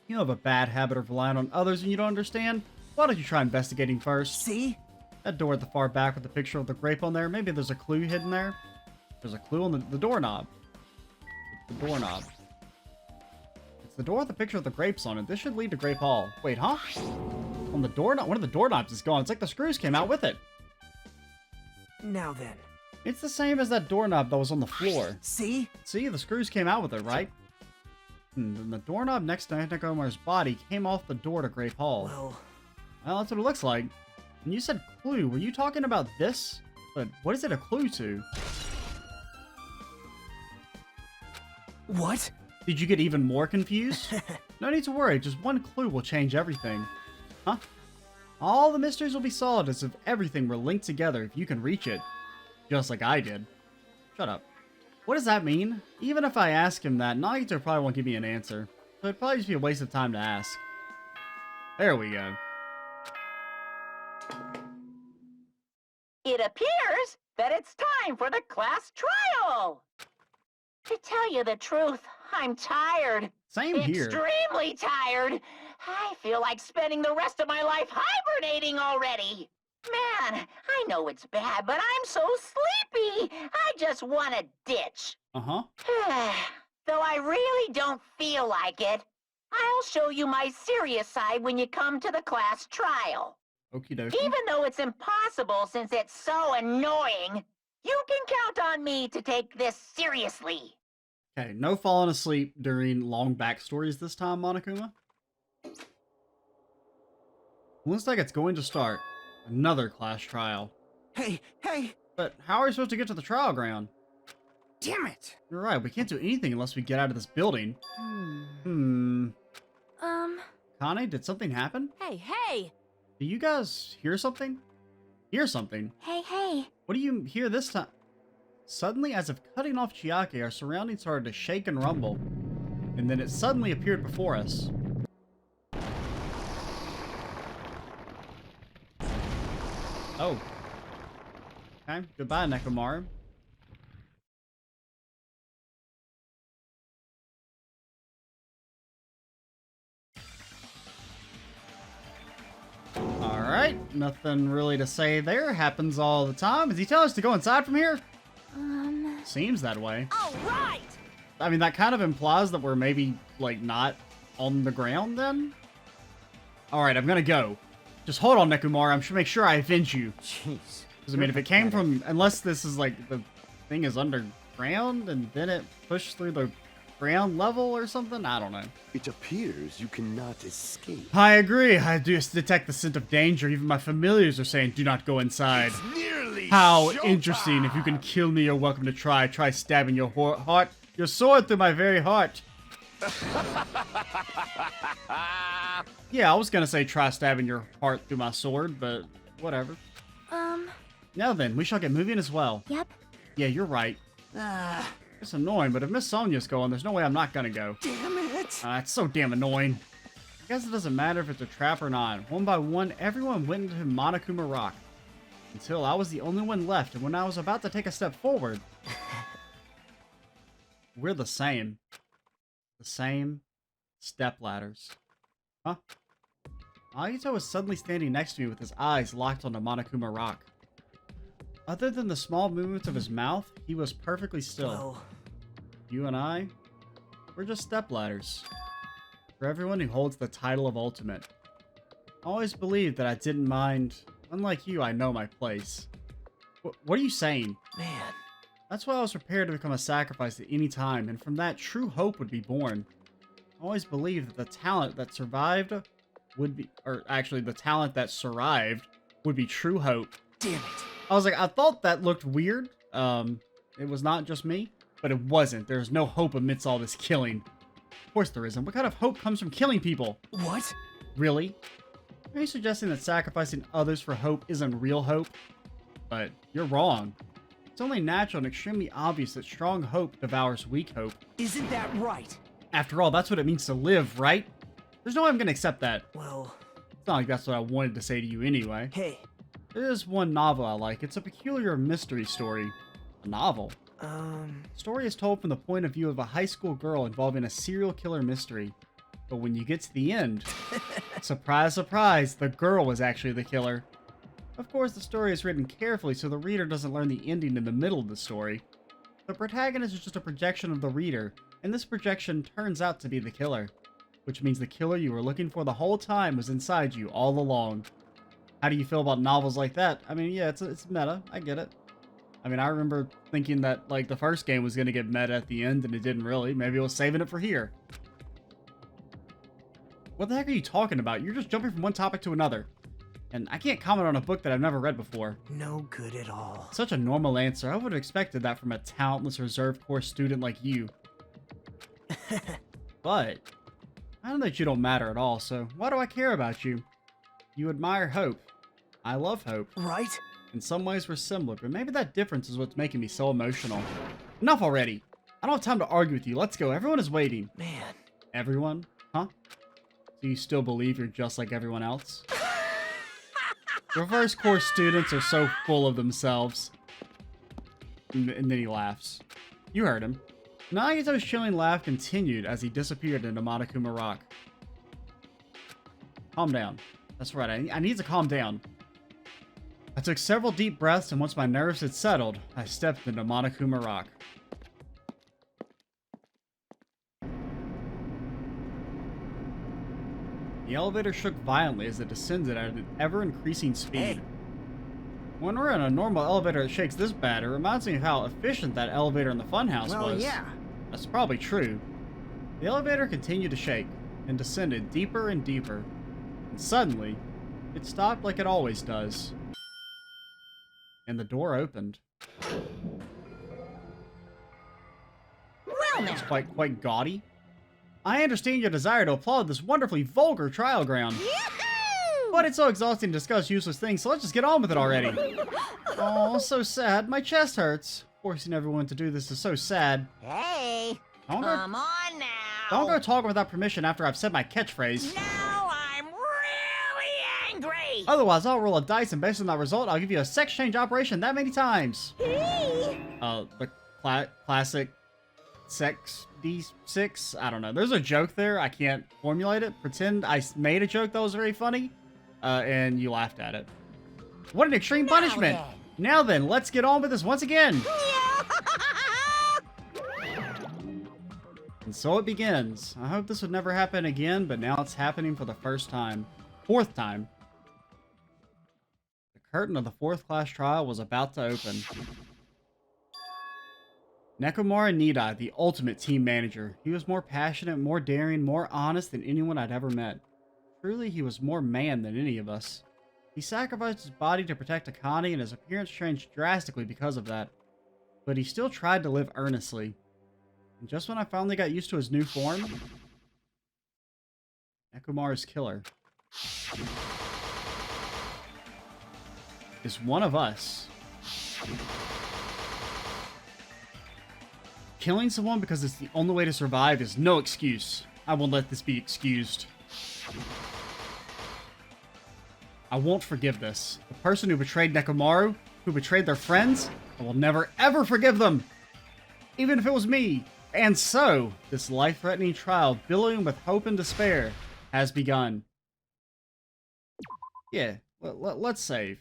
Speaker 1: You have a bad habit of relying on others when you don't understand. Why don't you try investigating first?
Speaker 3: See?
Speaker 1: That door at the far back with the picture of the grape on there, maybe there's a clue hidden there? There's a clue on the doorknob. The doorknob. It's the door with the picture of the grapes on it. This should lead to Grape Hall. Wait, huh? On the doorknob? One of the doorknobs is gone. It's like the screws came out with it.
Speaker 3: Now then.
Speaker 1: It's the same as that doorknob that was on the floor.
Speaker 3: See?
Speaker 1: See, the screws came out with it, right? Then the doorknob next to Nekomaru's body came off the door to Grape Hall. Well, that's what it looks like. When you said clue, were you talking about this? But what is it a clue to?
Speaker 3: What?
Speaker 1: Did you get even more confused? No need to worry, just one clue will change everything. Huh? All the mysteries will be solved as if everything were linked together if you can reach it. Just like I did. Shut up. What does that mean? Even if I ask him that, Nagito probably won't give me an answer. So it'd probably just be a waste of time to ask. There we go.
Speaker 7: It appears that it's time for the class trial! To tell you the truth, I'm tired.
Speaker 1: Same here.
Speaker 7: Extremely tired. I feel like spending the rest of my life hibernating already. Man, I know it's bad, but I'm so sleepy. I just want to ditch.
Speaker 1: Uh-huh.
Speaker 7: Though I really don't feel like it, I'll show you my serious side when you come to the class trial.
Speaker 1: Okie dokie.
Speaker 7: Even though it's impossible since it's so annoying, you can count on me to take this seriously.
Speaker 1: Okay, no falling asleep during long backstories this time, Monokuma. Looks like it's going to start. Another class trial.
Speaker 3: Hey!
Speaker 1: But how are we supposed to get to the trial ground?
Speaker 3: Damn it!
Speaker 1: You're right, we can't do anything unless we get out of this building. Connie, did something happen?
Speaker 4: Hey!
Speaker 1: Do you guys hear something? Hear something?
Speaker 2: Hey.
Speaker 1: What do you hear this time? Suddenly, as if cutting off Chiaki, our surroundings started to shake and rumble. And then it suddenly appeared before us. Oh. Okay, goodbye, Nekomaru. Alright, nothing really to say there. Happens all the time. Does he tell us to go inside from here? Seems that way.
Speaker 4: All right!
Speaker 1: I mean, that kind of implies that we're maybe, like, not on the ground then? Alright, I'm gonna go. Just hold on, Nekomaru. I'm sure make sure I avenge you.
Speaker 3: Jeez.
Speaker 1: Because, I mean, if it came from... Unless this is, like, the thing is underground and then it pushed through the ground level or something? I don't know.
Speaker 6: It appears you cannot escape.
Speaker 1: I agree. I do detect the scent of danger. Even my familiars are saying, do not go inside.
Speaker 6: Nearly
Speaker 1: How
Speaker 6: showtime.
Speaker 1: interesting. If you can kill me, you're welcome to try. Try stabbing your heart, your sword through my very heart. Yeah, I was gonna say try stabbing your heart through my sword, but whatever. Now then, we shall get moving as well.
Speaker 2: Yep.
Speaker 1: Yeah, you're right. It's annoying, but if Miss Sonia's going, there's no way I'm not gonna go.
Speaker 3: Damn it!
Speaker 1: It's so damn annoying. I guess it doesn't matter if it's a trap or not. One by one, everyone went into Monokuma Rock. Until I was the only one left, and when I was about to take a step forward... We're the same. The same step ladders. Huh? Nagito was suddenly standing next to me with his eyes locked onto Monokuma Rock. Other than the small movements of his mouth, he was perfectly still.
Speaker 3: Well,
Speaker 1: You and I, we're just stepladders. For everyone who holds the title of Ultimate. I always believed that I didn't mind. Unlike you, I know my place. What are you saying?
Speaker 3: man.
Speaker 1: That's why I was prepared to become a sacrifice at any time, and from that, true hope would be born. I always believed that the talent that survived would be, or actually, the talent that survived would be true hope.
Speaker 3: Damn it.
Speaker 1: I was like, I thought that looked weird. It was not just me, but it wasn't. There's no hope amidst all this killing. Of course there isn't. What kind of hope comes from killing people?
Speaker 3: What?
Speaker 1: Really? Are you suggesting that sacrificing others for hope isn't real hope? But you're wrong. It's only natural and extremely obvious that strong hope devours weak hope.
Speaker 3: Isn't that right?
Speaker 1: After all, that's what it means to live, right? There's no way I'm gonna accept that.
Speaker 3: Well,
Speaker 1: It's not like that's what I wanted to say to you anyway.
Speaker 3: hey.
Speaker 1: There is one novel I like. It's a peculiar mystery story. A novel? The story is told from the point of view of a high school girl involving a serial killer mystery. But when you get to the end, surprise, surprise, the girl was actually the killer. Of course, the story is written carefully so the reader doesn't learn the ending in the middle of the story. The protagonist is just a projection of the reader, and this projection turns out to be the killer. Which means the killer you were looking for the whole time was inside you all along. How do you feel about novels like that? I mean, yeah, it's meta. I get it. I mean, I remember thinking that, like, the first game was going to get meta at the end, and it didn't really. Maybe it was saving it for here. What the heck are you talking about? You're just jumping from one topic to another. And I can't comment on a book that I've never read before.
Speaker 3: No good at all.
Speaker 1: Such a normal answer. I would have expected that from a talentless reserve corps student like you. But I know that you don't matter at all, so why do I care about you? You admire hope. I love hope.
Speaker 3: Right?
Speaker 1: In some ways we're similar, but maybe that difference is what's making me so emotional. Enough already! I don't have time to argue with you. Let's go. Everyone is waiting.
Speaker 3: Man.
Speaker 1: Everyone? Huh? Do you still believe you're just like everyone else? Reverse course students are so full of themselves. And then he laughs. You heard him. Nagito's chilling laugh continued as he disappeared into Monokuma Rock. Calm down. That's right, I need to calm down. I took several deep breaths, and once my nerves had settled, I stepped into Monokuma Rock. The elevator shook violently as it descended at an ever-increasing speed.
Speaker 3: Hey.
Speaker 1: When we're in a normal elevator that shakes this bad, it reminds me of how efficient that elevator in the funhouse
Speaker 3: Well,
Speaker 1: was.
Speaker 3: yeah.
Speaker 1: That's probably true. The elevator continued to shake, and descended deeper and deeper. And suddenly, it stopped like it always does. And the door opened.
Speaker 2: now.
Speaker 1: It's quite gaudy. I understand your desire to applaud this wonderfully vulgar trial ground.
Speaker 5: Yoo-hoo!
Speaker 1: But it's so exhausting to discuss useless things, so let's just get on with it already. Oh, so sad. My chest hurts. Forcing everyone to do this is so sad.
Speaker 7: Hey,
Speaker 1: Don't go,
Speaker 7: come on now.
Speaker 1: don't go talking without permission after I've said my catchphrase.
Speaker 7: Now I'm really angry.
Speaker 1: Otherwise, I'll roll a dice, and based on that result, I'll give you a sex change operation that many times.
Speaker 5: Hey!
Speaker 1: The classic sex D6? I don't know. There's a joke there. I can't formulate it. Pretend I made a joke that was very funny, and you laughed at it. What an extreme punishment. Now then, let's get on with this once again. And so it begins. I hope this would never happen again, but now it's happening for the first time. Fourth time. The curtain of the fourth class trial was about to open. Nekomura Nidai, the ultimate team manager. He was more passionate, more daring, more honest than anyone I'd ever met. Truly, he was more man than any of us. He sacrificed his body to protect Akane, and his appearance changed drastically because of that. But he still tried to live earnestly. And just when I finally got used to his new form, Nekomura's killer is one of us. Killing someone because it's the only way to survive is no excuse. I won't let this be excused. I won't forgive this. The person who betrayed Nekomaru, who betrayed their friends, I will never ever forgive them. Even if it was me. And so, this life-threatening trial, billowing with hope and despair, has begun. Yeah, let's save.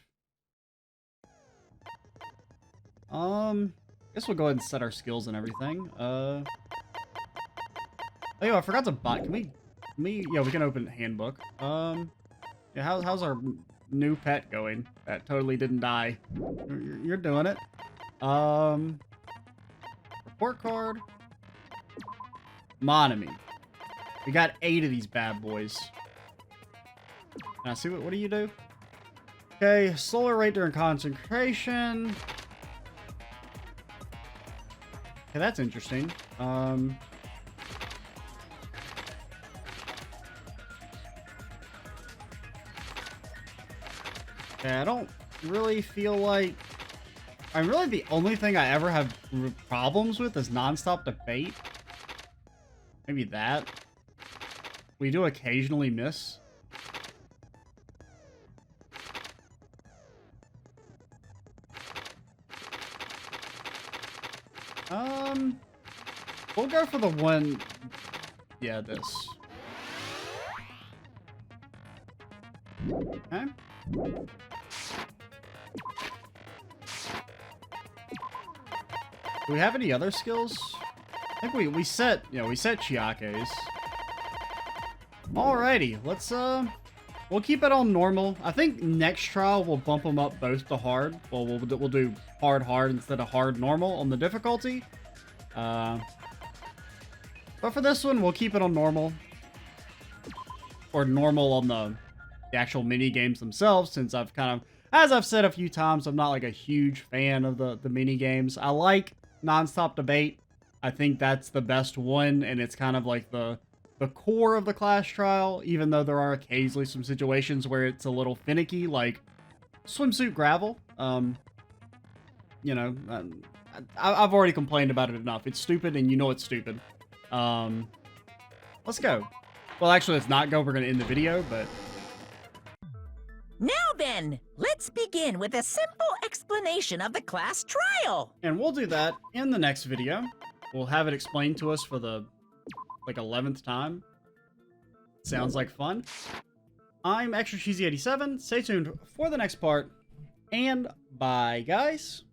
Speaker 1: Guess we'll go ahead and set our skills and everything. Oh yeah, I forgot to buy. Can we? Yeah, we can open handbook. Yeah, how's our new pet going? That totally didn't die. You're doing it. Report card. Monami. We got 8 of these bad boys. Now see what do you do? Okay, slower rate during concentration. Okay, that's interesting. Okay, I don't really feel like... really the only thing I ever have problems with is non-stop debate. Maybe that. We do occasionally miss. We'll go for the one... Yeah, this. Okay. Do we have any other skills? I think we set, we set Chiake's. Alrighty, let's, we'll keep it on normal. I think next trial we'll bump them up both to hard. Well, we'll do hard instead of hard normal on the difficulty. But for this one, we'll keep it on normal. Or normal on the actual mini games themselves, since I've kind of, as I've said a few times, I'm not like a huge fan of the mini games. I like non-stop debate. I think that's the best one, and it's kind of like the core of the class trial, even though there are occasionally some situations where it's a little finicky, like swimsuit gravel. You know, I've already complained about it enough. It's stupid, and you know it's stupid. Let's go. Well, actually, let's not go. We're going to end the video, but...
Speaker 8: Now then, let's begin with a simple explanation of the class trial.
Speaker 1: And we'll do that in the next video. We'll have it explained to us for the, 11th time. Sounds like fun. I'm Extra Cheesy 87. Stay tuned for the next part. And bye, guys.